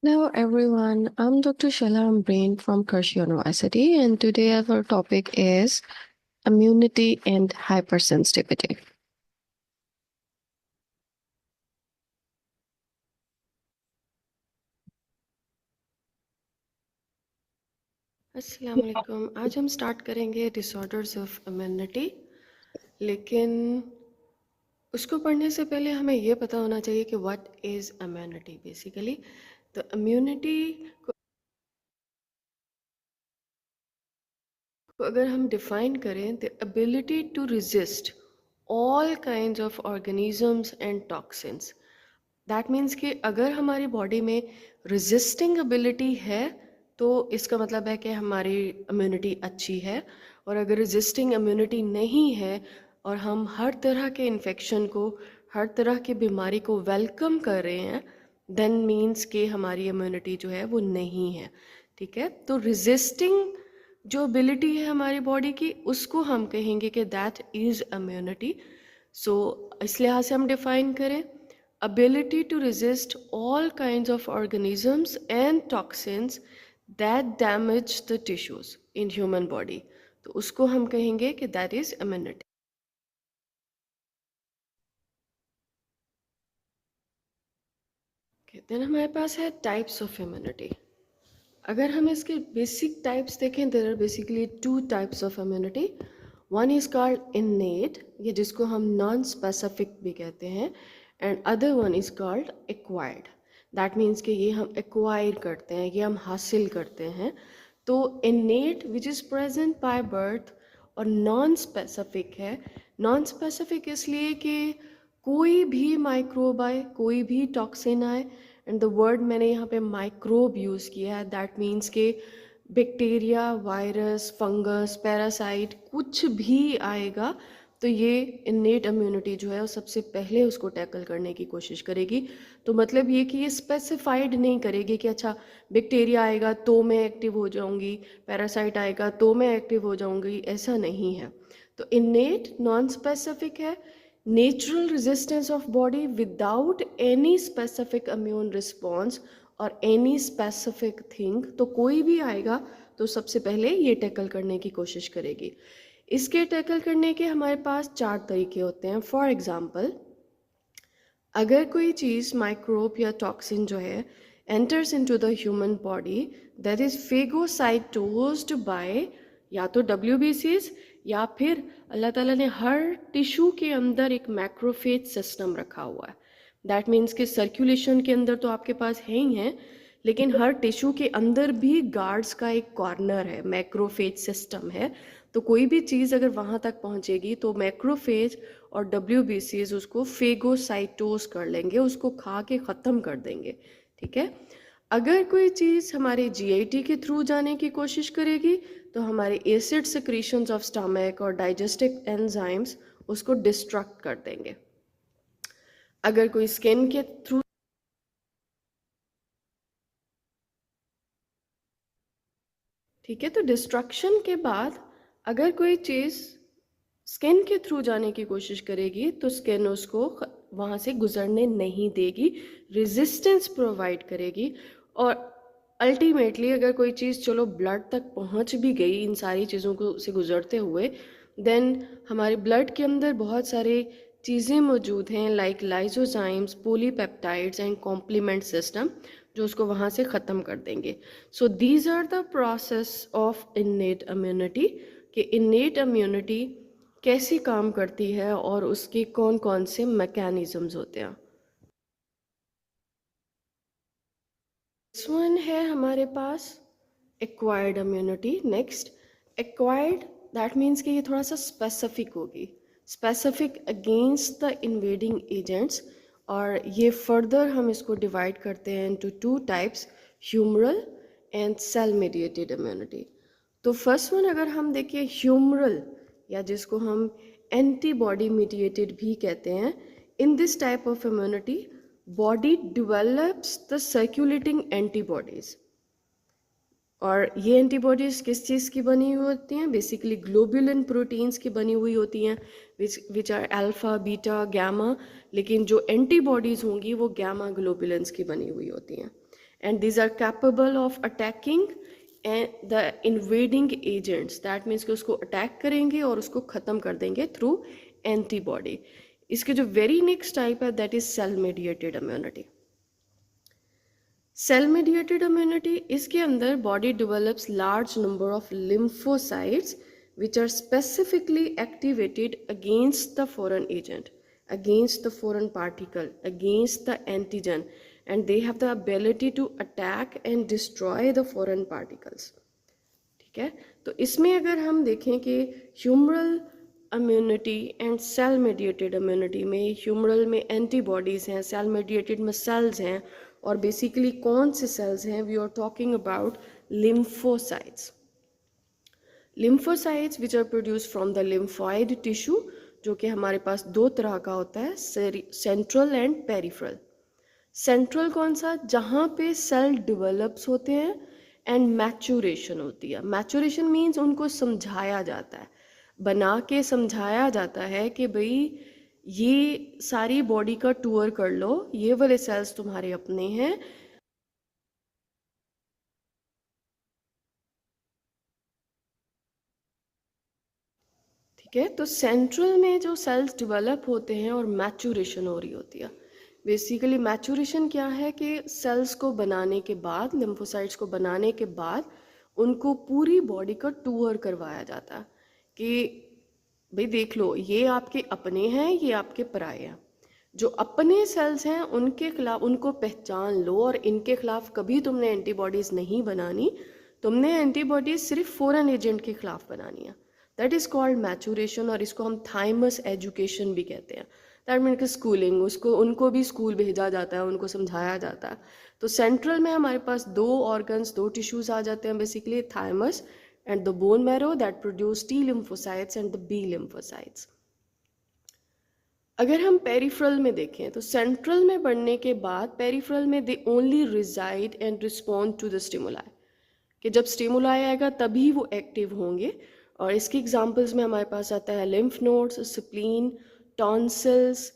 Hello everyone, I'm Dr. Sheila Ambreen from Kirsch University, and today our topic is immunity and hypersensitivity. अस्सलाम वालेकुम। आज हम start करेंगे disorders of immunity, लेकिन उसको पढ़ने से पहले हमें ये पता होना चाहिए कि व्हाट इज़ इम्यूनिटी बेसिकली। तो इम्यूनिटी को अगर हम डिफाइन करें, the ability to resist all kinds of organisms and toxins. That means कि अगर हमारी बॉडी में रेजिस्टिंग एबिलिटी है तो इसका मतलब है कि हमारी इम्यूनिटी अच्छी है, और अगर रेजिस्टिंग इम्यूनिटी नहीं है और हम हर तरह के इन्फेक्शन को, हर तरह की बीमारी को वेलकम कर रहे हैं, देन मीन्स कि हमारी इम्यूनिटी जो है वो नहीं है। ठीक है, तो रेजिस्टिंग जो एबिलिटी है हमारी बॉडी की, उसको हम कहेंगे कि दैट इज़ इम्यूनिटी। सो इस लिहाज से हम डिफाइन करें, ability to resist all kinds of organisms and toxins that damage the tissues in human body, तो उसको हम कहेंगे कि that is immunity। then हमारे पास है types of immunity। अगर हम इसके बेसिक टाइप्स देखें, there are basically two types of immunity. One is called innate, ये जिसको हम नॉन स्पेसिफिक भी कहते हैं, and other one is called acquired. That means कि ये हम एक्वायर करते हैं, ये हम हासिल करते हैं। तो innate which is present by birth, और नॉन स्पेसिफिक है। नॉन स्पेसिफिक इसलिए कि कोई भी माइक्रोब आए, कोई भी टॉक्सिन आए, एंड द वर्ड मैंने यहाँ पे माइक्रोब यूज़ किया है, दैट मीन्स के बैक्टीरिया, वायरस, फंगस, पैरासाइट कुछ भी आएगा तो ये इन्नेट इम्यूनिटी जो है वो सबसे पहले उसको टैकल करने की कोशिश करेगी। तो मतलब ये कि ये स्पेसिफाइड नहीं करेगी कि अच्छा बैक्टीरिया आएगा तो मैं एक्टिव हो जाऊंगी, पैरासाइट आएगा तो मैं एक्टिव हो जाऊंगी, ऐसा नहीं है। तो इन्नेट नॉन स्पेसिफिक है, natural resistance of body without any specific immune response और एनी स्पेसिफिक थिंग। तो कोई भी आएगा तो सबसे पहले ये टैकल करने की कोशिश करेगी। इसके टैकल करने के हमारे पास चार तरीके होते हैं। फॉर एग्जाम्पल, अगर कोई चीज़ माइक्रोब या टॉक्सिन जो है enters into the human body, that is phagocytosed by या तो WBCs, या फिर अल्लाह ताला ने हर टिश्यू के अंदर एक मैक्रोफेज सिस्टम रखा हुआ है। दैट मीन्स कि सर्कुलेशन के अंदर तो आपके पास है ही है, लेकिन हर टिश्यू के अंदर भी गार्ड्स का एक कॉर्नर है, मैक्रोफेज सिस्टम है। तो कोई भी चीज़ अगर वहाँ तक पहुँचेगी तो मैक्रोफेज और WBCs उसको फेगोसाइटोस कर लेंगे, उसको खा के ख़त्म कर देंगे। ठीक है, अगर कोई चीज़ हमारे GIT के थ्रू जाने की कोशिश करेगी तो हमारे एसिड सिक्रीशंस ऑफ स्टमक और डाइजेस्टिव एंजाइम्स उसको डिस्ट्रक्ट कर देंगे। अगर कोई स्किन के थ्रू, ठीक है, तो डिस्ट्रक्शन के बाद अगर कोई चीज़ स्किन के थ्रू जाने की कोशिश करेगी तो स्किन उसको वहाँ से गुजरने नहीं देगी, रेजिस्टेंस प्रोवाइड करेगी। और अल्टीमेटली अगर कोई चीज़ चलो ब्लड तक पहुँच भी गई इन सारी चीज़ों को से गुजरते हुए, देन हमारे ब्लड के अंदर बहुत सारे चीज़ें मौजूद हैं like lysozymes, polypeptides and complement system, जो उसको वहाँ से ख़त्म कर देंगे। So these are the process of innate immunity, कि इन्नेट इम्यूनिटी कैसी काम करती है और उसके कौन कौन से मैकेनिज्म्स होते हैं। दिस वन है हमारे पास acquired immunity. Next, acquired that means कि ये थोड़ा सा स्पेसिफिक होगी, specific against the invading agents. और ये फर्दर हम इसको डिवाइड करते हैं into two types, humoral and cell mediated immunity. तो फर्स्ट वन अगर हम देखें ह्यूमरल, या जिसको हम एंटीबॉडी मीडिएटेड भी कहते हैं, in this type of immunity body develops the circulating antibodies. और ये एंटीबॉडीज़ किस चीज़ की बनी हुई होती हैं? बेसिकली ग्लोबुलिन प्रोटीन्स की बनी हुई होती हैं, which are alpha, beta, gamma. लेकिन जो एंटीबॉडीज़ होंगी वो गामा ग्लोबुलिन्स की बनी हुई होती हैं। and these are capable of attacking and the invading agents. that means कि उसको अटैक करेंगे और उसको ख़त्म कर देंगे थ्रू एंटीबॉडी. इसके जो वेरी नेक्स्ट टाइप है that is cell mediated immunity. Cell mediated immunity, इसके अंदर body develops large number of lymphocytes which are specifically activated against the foreign agent, against the foreign particle, against the antigen, and they have the ability to attack and destroy the foreign particles. ठीक है, तो इसमें अगर हम देखें कि humoral immunity and cell mediated immunity में, humoral में एंटीबॉडीज़ हैं, सेल मेडिएटेड में सेल्स हैं, और बेसिकली कौन से सेल्स हैं, we are talking about lymphocytes. Lymphocytes which are produce from the lymphoid tissue, जो कि हमारे पास दो तरह का होता है, सेंट्रल एंड पेरिफेरल. सेंट्रल कौन सा, जहाँ पे सेल डेवलप्स होते हैं एंड मैचुरेशन होती है. मैचुरेशन मीन्स उनको समझाया जाता है, बना के समझाया जाता है कि भाई ये सारी बॉडी का टूर कर लो, ये वाले सेल्स तुम्हारे अपने हैं. ठीक है, तो सेंट्रल में जो सेल्स डेवलप होते हैं और मैचुरेशन हो रही होती है. बेसिकली मैचुरेशन क्या है कि सेल्स को बनाने के बाद, लिम्फोसाइट्स को बनाने के बाद उनको पूरी बॉडी का टूर करवाया जाता है कि भाई देख लो ये आपके अपने हैं, ये आपके पराए हैं. जो अपने सेल्स हैं उनके खिलाफ उनको पहचान लो, और इनके खिलाफ कभी तुमने एंटीबॉडीज़ नहीं बनानी, तुमने एंटीबॉडीज़ सिर्फ फॉरेन एजेंट के खिलाफ बनानी है. दैट इज़ कॉल्ड मैचुरेशन, और इसको हम थाइमस एजुकेशन भी कहते हैं. दैट मीन कि स्कूलिंग, उसको उनको भी स्कूल भेजा जाता है, उनको समझाया जाता है. तो सेंट्रल में हमारे पास दो ऑर्गन्स, दो टिश्यूज़ आ जाते हैं basically, thymus and the bone marrow that produce T lymphocytes and the B lymphocytes. अगर हम पेरिफेरल में देखें तो सेंट्रल में बढ़ने के बाद पेरिफेरल में they only reside and respond to the stimuli, कि जब स्टिमुलाई आएगा तभी वो एक्टिव होंगे. और इसकी एग्जांपल्स में हमारे पास आता है lymph nodes, spleen, tonsils,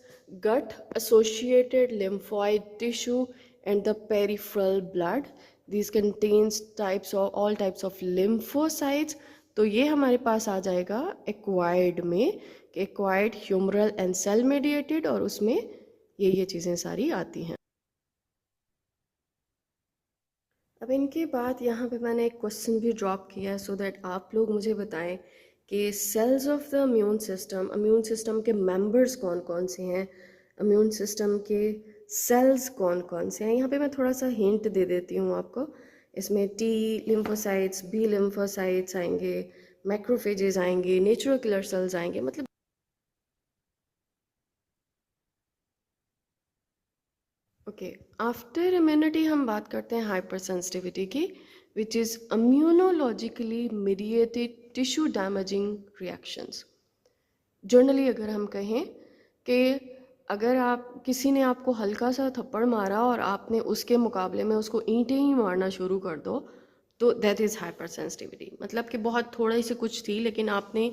gut associated lymphoid tissue and the peripheral blood. These contains all types of lymphocytes. तो ये हमारे पास आ जाएगा एक्वायर्ड में, acquired humoral and cell mediated, और उसमें ये चीज़ें सारी आती हैं. अब इनके बाद यहाँ पे मैंने एक क्वेश्चन भी ड्रॉप किया है सो दैट आप लोग मुझे बताएं कि cells of the immune system के मेंबर्स कौन कौन से हैं, इम्यून सिस्टम के सेल्स कौन कौन से हैं. यहाँ पे मैं थोड़ा सा हिंट दे देती हूँ आपको. इसमें टी लिम्फोसाइट्स, बी लिम्फोसाइट्स आएंगे, मैक्रोफेजेस आएंगे, नेचुरल किलर सेल्स आएंगे. मतलब ओके, आफ्टर इम्यूनिटी हम बात करते हैं हाइपर सेंसिटिविटी की, which is immunologically mediated tissue damaging reactions. Generally अगर हम कहें कि अगर आप किसी ने आपको हल्का सा थप्पड़ मारा और आपने उसके मुकाबले में उसको ईंटें ही मारना शुरू कर दो, तो दैट इज़ हाइपर सेंसिटिविटी. मतलब कि बहुत थोड़ी सी कुछ थी लेकिन आपने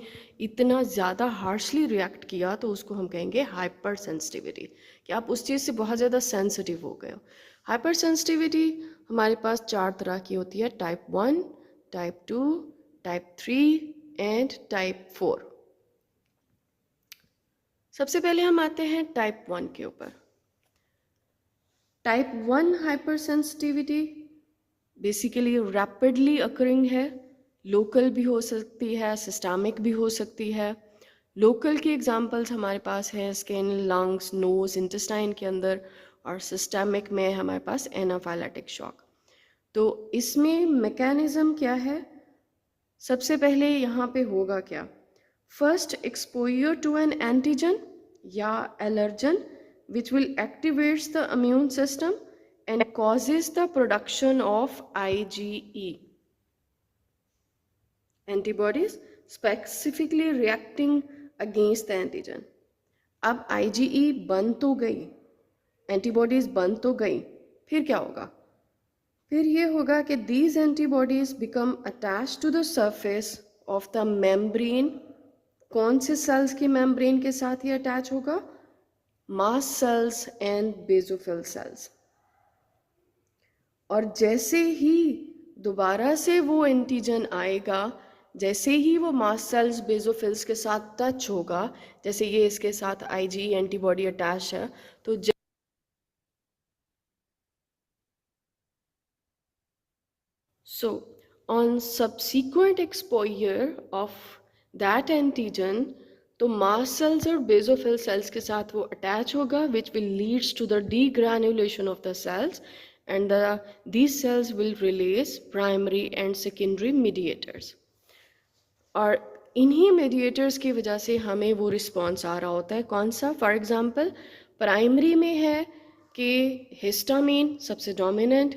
इतना ज़्यादा हार्शली रिएक्ट किया, तो उसको हम कहेंगे हाइपर सेंसिटिविटी, कि आप उस चीज़ से बहुत ज़्यादा सेंसिटिव हो गए हो. हाइपर सेंसिटिविटी हमारे पास 4 तरह की होती है, type 1, type 2, type 3 and type 4. सबसे पहले हम आते हैं टाइप 1 के ऊपर. Type 1 hyper sensitivity basically rapidly occurring है, लोकल भी हो सकती है, सिस्टमिक भी हो सकती है. लोकल की एग्जांपल्स हमारे पास हैं स्किन, लंग्स, नोज, इंटेस्टाइन के अंदर, और सिस्टमिक में हमारे पास एनाफाइलेटिक शॉक. तो इसमें मैकेनिज्म क्या है, सबसे पहले यहाँ पे होगा क्या, first exposure to an antigen या allergen which will activates the immune system and causes the production of IgE, antibodies specifically reacting against the antigen. अब IgE बन तो गई, एंटीबॉडीज बन तो गई, फिर क्या होगा, फिर ये होगा कि these antibodies become attached to the surface of the membrane. कौन से सेल्स की मेम्ब्रेन के साथ ये अटैच होगा, mast cells and basophil cells. और जैसे ही दोबारा से वो एंटीजन आएगा, जैसे ही वो मास्ट सेल्स बेसोफिल्स के साथ टच होगा, जैसे ये इसके साथ आईजी एंटीबॉडी अटैच है, तो so on subsequent exposure of that antigen, तो मास्ट सेल्स और बेसोफिल सेल्स के साथ वो अटैच होगा, which will leads to the degranulation of the cells, and these cells will release primary and secondary mediators. और इन्हीं मीडिएटर्स की वजह से हमें वो रिस्पॉन्स आ रहा होता है। कौन सा? फॉर एग्जांपल प्राइमरी में है कि हिस्टामिन सबसे डोमिनेंट,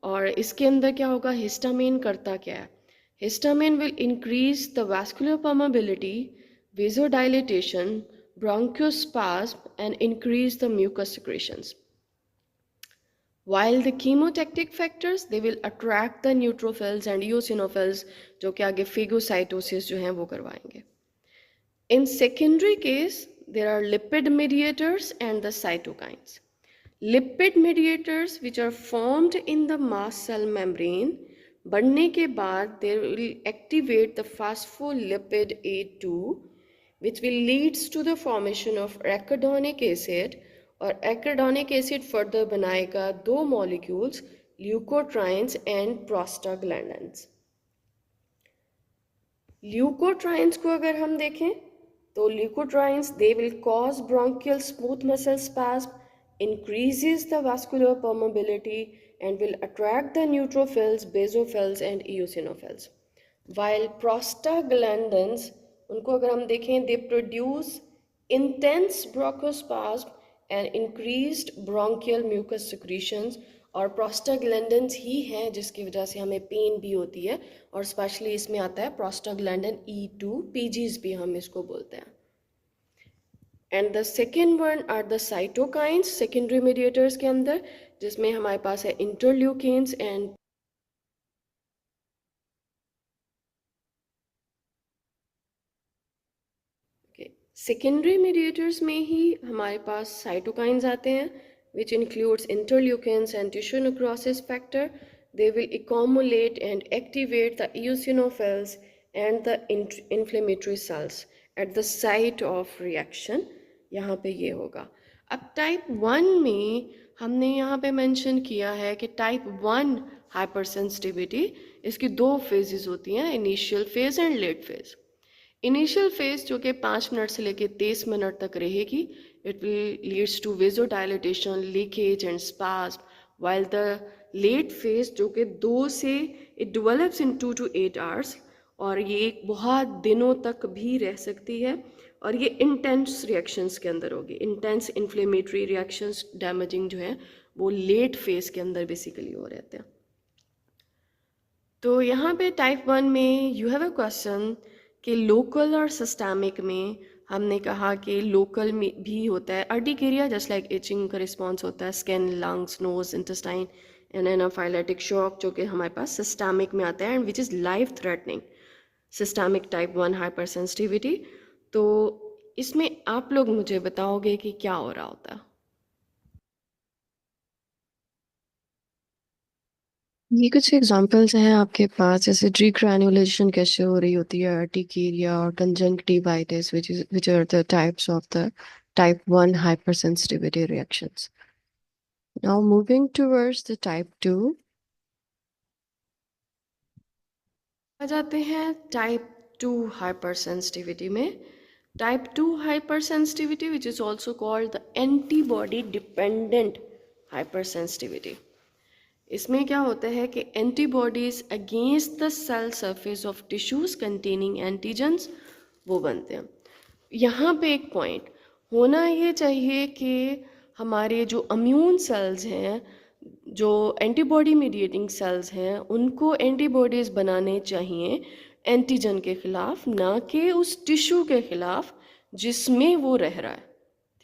और इसके अंदर क्या होगा, हिस्टामिन करता क्या है, histamine will increase the vascular permeability, vasodilation, bronchospasm, and increase the mucus secretions. While the chemotactic factors, they will attract the neutrophils and eosinophils, जो कि आगे phagocytosis जो हैं वो करवाएंगे. In secondary case, there are lipid mediators and the cytokines. Lipid mediators which are formed in the mast cell membrane, बढ़ने के बाद they will activate the phospholipid A2, which will leads to the formation of arachidonic acid, और arachidonic acid further बनाएगा दो molecules, leukotrienes and prostaglandins. Leukotrienes को अगर हम देखें तो leukotrienes they will cause bronchial smooth muscle spasm, increases the vascular permeability, and will attract the neutrophils, basophils and eosinophils. While prostaglandins, उनको अगर हम देखें, they produce intense bronchospasm and increased bronchial mucus secretions, और prostaglandins ही हैं जिसकी वजह से हमें पेन भी होती है, और स्पेशली इसमें आता है प्रोस्टाग्लैंडिन E2, पीजीज भी हम इसको बोलते हैं. And the second one are the cytokines, secondary mediators के अंदर, जिसमें हमारे पास है इंटरल्यूकिन्स एंड सेकेंडरी मीडिएटर्स में ही हमारे पास साइटोकाइंस आते हैं, which includes interleukins and tissue necrosis factor. They will accumulate and activate the eosinophils and the inflammatory cells at the site of reaction. यहाँ पे ये होगा. अब टाइप 1 में हमने यहाँ पे मेंशन किया है कि टाइप 1 हाइपर सेंसिटिविटी, इसकी दो फेजेस होती हैं, initial phase and let phase. Initial phase जो कि 5 मिनट से लेकर 23 मिनट तक रहेगी, it will leads to vasodilatation, leakage and spasm, while the late phase जो कि 2 से it develops in 2 to 8 hours, और ये बहुत दिनों तक भी रह सकती है, और ये इंटेंस रिएक्शंस के अंदर होगी. इंटेंस इन्फ्लेमेटरी रिएक्शंस डैमेजिंग जो है वो लेट फेज के अंदर बेसिकली हो रहते हैं. तो यहाँ पे टाइप 1 में यू हैव अ क्वेश्चन कि लोकल और सिस्टेमिक में हमने कहा कि लोकल में भी होता है अर्टिकेरिया, जस्ट लाइक इचिंग का रिस्पॉन्स होता है, skin, lungs, nose, intestine and anaphylactic shock, जो कि हमारे पास सिस्टेमिक में आता है and which is life threatening, systemic type 1 hypersensitivity. तो इसमें आप लोग मुझे बताओगे कि क्या हो रहा होता है. ये कुछ एग्जांपल्स हैं आपके पास, जैसे डीग्रैनुलेशन कैसे हो रही होती है, अर्टिकेरिया और conjunctivitis, which are the types of the type 1 hypersensitivity reactions. Now moving towards the type 2. आ जाते हैं टाइप 2 हाइपर सेंसिटिविटी में. Type 2 hypersensitivity which is also called the antibody dependent hypersensitivity. इसमें क्या होता है कि antibodies against the cell surface of tissues containing antigens वो बनते हैं. यहाँ पे एक पॉइंट होना ये चाहिए कि हमारे जो इम्यून सेल्स हैं, जो एंटीबॉडी मीडिएटिंग सेल्स हैं, उनको एंटीबॉडीज़ बनाने चाहिए एंटीजन के ख़िलाफ़, ना कि उस टिश्यू के ख़िलाफ़ जिसमें वो रह रहा है.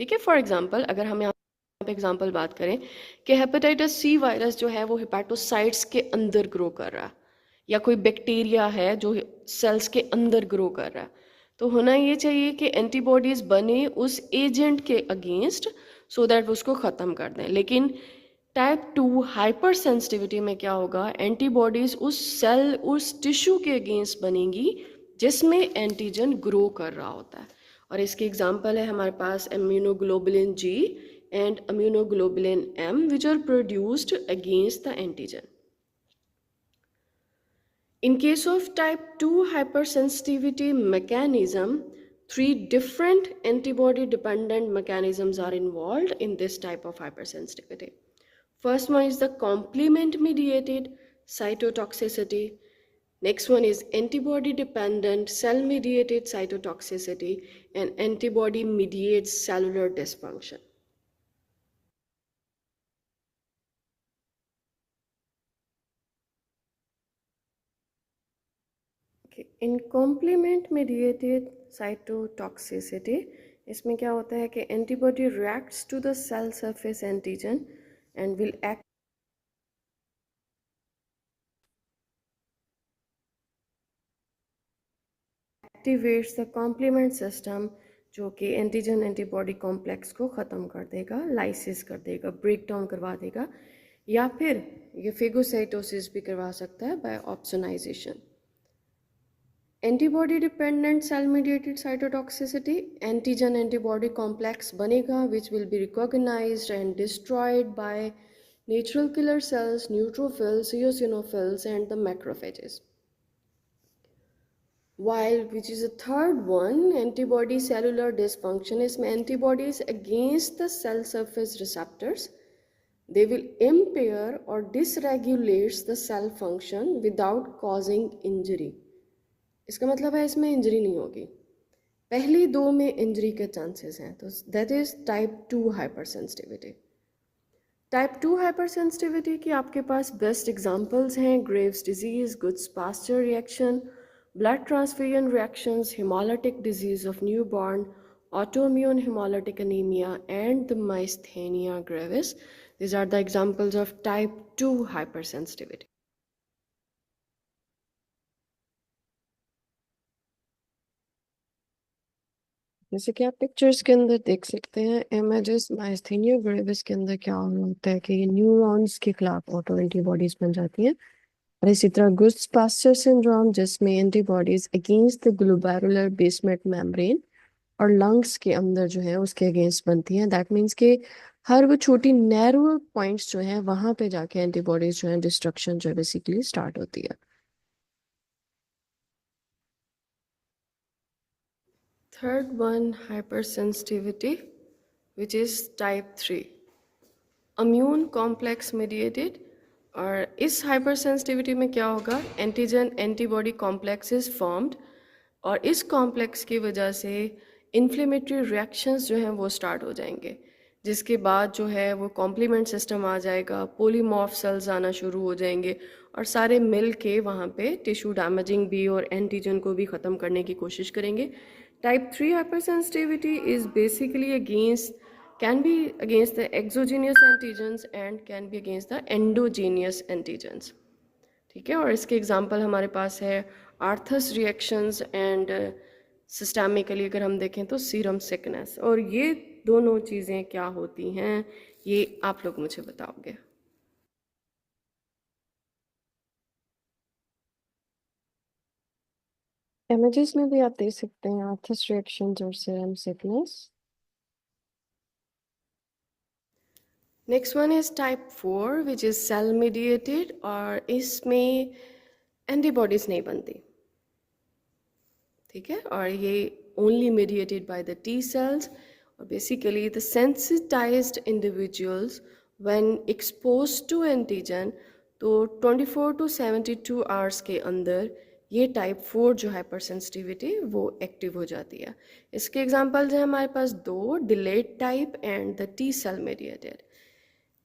ठीक है. फॉर एग्ज़ाम्पल अगर हम यहाँ पे एग्जाम्पल बात करें कि हेपेटाइटिस सी वायरस जो है वो हेपेटोसाइट्स के अंदर ग्रो कर रहा है, या कोई बैक्टीरिया है जो सेल्स के अंदर ग्रो कर रहा है, तो होना ये चाहिए कि एंटीबॉडीज़ बने उस एजेंट के अगेंस्ट, सो दैट उसको ख़त्म कर दें. लेकिन टाइप 2 हाइपर सेंसिटिविटी में क्या होगा, एंटीबॉडीज उस सेल उस टिश्यू के अगेंस्ट बनेंगी जिसमें एंटीजन ग्रो कर रहा होता है। और इसके एग्जांपल है हमारे पास immunoglobulin G and immunoglobulin M which are produced against the antigen. In case of type 2 hypersensitivity mechanism, three different antibody dependent mechanisms are involved in this type of hypersensitivity. First one is the complement mediated cytotoxicity. Next one is antibody dependent cell mediated cytotoxicity, and antibody mediates cellular dysfunction. Okay. In complement mediated cytotoxicity, इसमें क्या होता है कि antibody reacts to the cell surface antigen and will activates the complement system, जो कि antigen antibody complex को ख़त्म कर देगा, लाइसिस कर देगा, ब्रेक डाउन करवा देगा, या फिर ये फेगोसाइटोसिस भी करवा सकता है by opsonisation. Antibody dependent cell mediated cytotoxicity, antigen antibody complex बनेगा which will be recognised and destroyed by natural killer cells, neutrophils, eosinophils and the macrophages. While which is the third one, antibody cellular dysfunction, इसमें antibodies against the cell surface receptors, they will impair or dysregulates the cell function without causing injury. इसका मतलब है इसमें injury नहीं होगी, पहली दो में इंजरी के चांसेस हैं, तो that is type 2 hypersensitivity. Type 2 hypersensitivity की आपके पास बेस्ट एग्जांपल्स हैं Graves disease, Goodpasture reaction, blood transfusion reactions, hemolytic disease of newborn, autoimmune hemolytic anemia, and the myasthenia gravis. These are the examples of type 2 hypersensitivity. जैसे कि आप pictures के अंदर देख सकते हैं, इमेजेस माइस्थेनिया ग्रेविस के अंदर क्या होता है कि ये न्यूरॉन्स के खिलाफ ऑटो एंटीबॉडीज बन जाती हैं, और इसी तरह गुड्स पास्चर सिंड्रोम जिसमें antibodies against the glomerular basement membrane और लंग्स के अंदर जो है उसके अगेंस्ट बनती हैं। दैट मीन्स कि हर वो छोटी नैरो पॉइंट्स जो हैं वहां पे जाके एंटीबॉडीज जो है डिस्ट्रक्शन जो है बेसिकली स्टार्ट होती है। Third one, hypersensitivity, which is type 3. Immune complex mediated, और इस hypersensitivity में क्या होगा, antigen antibody complex is formed, और इस कॉम्प्लेक्स की वजह से इन्फ्लेमेटरी रिएक्शंस जो हैं वो स्टार्ट हो जाएंगे, जिसके बाद जो है वो कॉम्प्लीमेंट सिस्टम आ जाएगा, पोलीमॉर्फ सेल्स आना शुरू हो जाएंगे, और सारे मिल के वहाँ पे टिश्यू डैमेजिंग भी और एंटीजन को भी ख़त्म करने की कोशिश करेंगे। Type 3 hypersensitivity is basically can be against the exogenous antigens and can be against the endogenous antigens। ठीक है, और इसके एग्जांपल हमारे पास है आर्थस रिएक्शंस एंड सिस्टेमिकली अगर हम देखें तो सीरम सिकनेस। और ये दोनों चीज़ें क्या होती हैं ये आप लोग मुझे बताओगे। इमेजेस में भी आप देख सकते हैं आर्थस रिएक्शंस और serum sickness. Next one is type 4 which is cell mediated, और इसमें एंटीबॉडीज नहीं बनती, ठीक है, और ये only mediated by the T cells. और basically the sensitised individuals when exposed to antigen, तो 24 टू 72 आवर्स के अंदर ये टाइप 4 जो हाइपर सेंसिटिविटी वो एक्टिव हो जाती है। इसके एग्जांपल्स हैं हमारे पास दो, delayed type and the T cell mediated.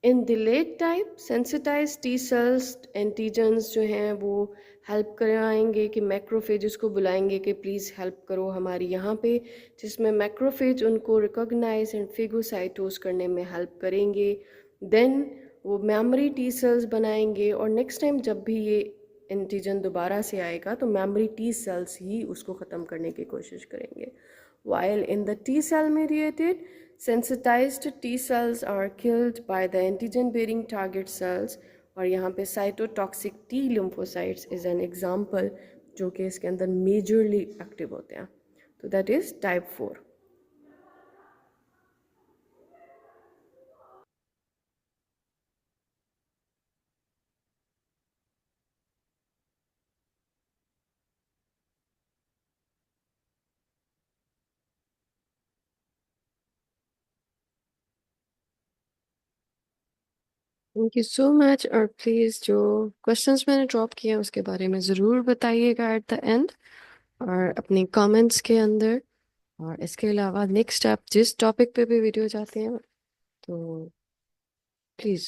In delayed type sensitize T cells antigens जो हैं वो हेल्प कराएंगे कि मैक्रोफेजेस को बुलाएंगे कि प्लीज़ हेल्प करो हमारी यहाँ पे, जिसमें मैक्रोफेज उनको रिकॉग्नाइज एंड फेगोसाइटोस करने में हेल्प करेंगे। देन वो मेमोरी टी सेल्स बनाएंगे, और नेक्स्ट टाइम जब भी ये एंटीजन दोबारा से आएगा तो मेमोरी टी सेल्स ही उसको ख़त्म करने की कोशिश करेंगे। While in the T cell mediated, Sensitized T cells are killed by the antigen bearing target cells, और यहाँ पे cytotoxic T lymphocytes is an example जो कि इसके अंदर मेजरली एक्टिव होते हैं. तो that is type 4. Thank you so much. और प्लीज़ जो क्वेश्चंस मैंने ड्रॉप किए हैं उसके बारे में ज़रूर बताइएगा एट द एंड और अपने कमेंट्स के अंदर। और इसके अलावा नेक्स्ट आप जिस टॉपिक पे भी वीडियो चाहते हैं तो please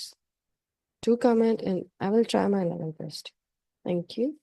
do comment and I will try my level best. Thank you.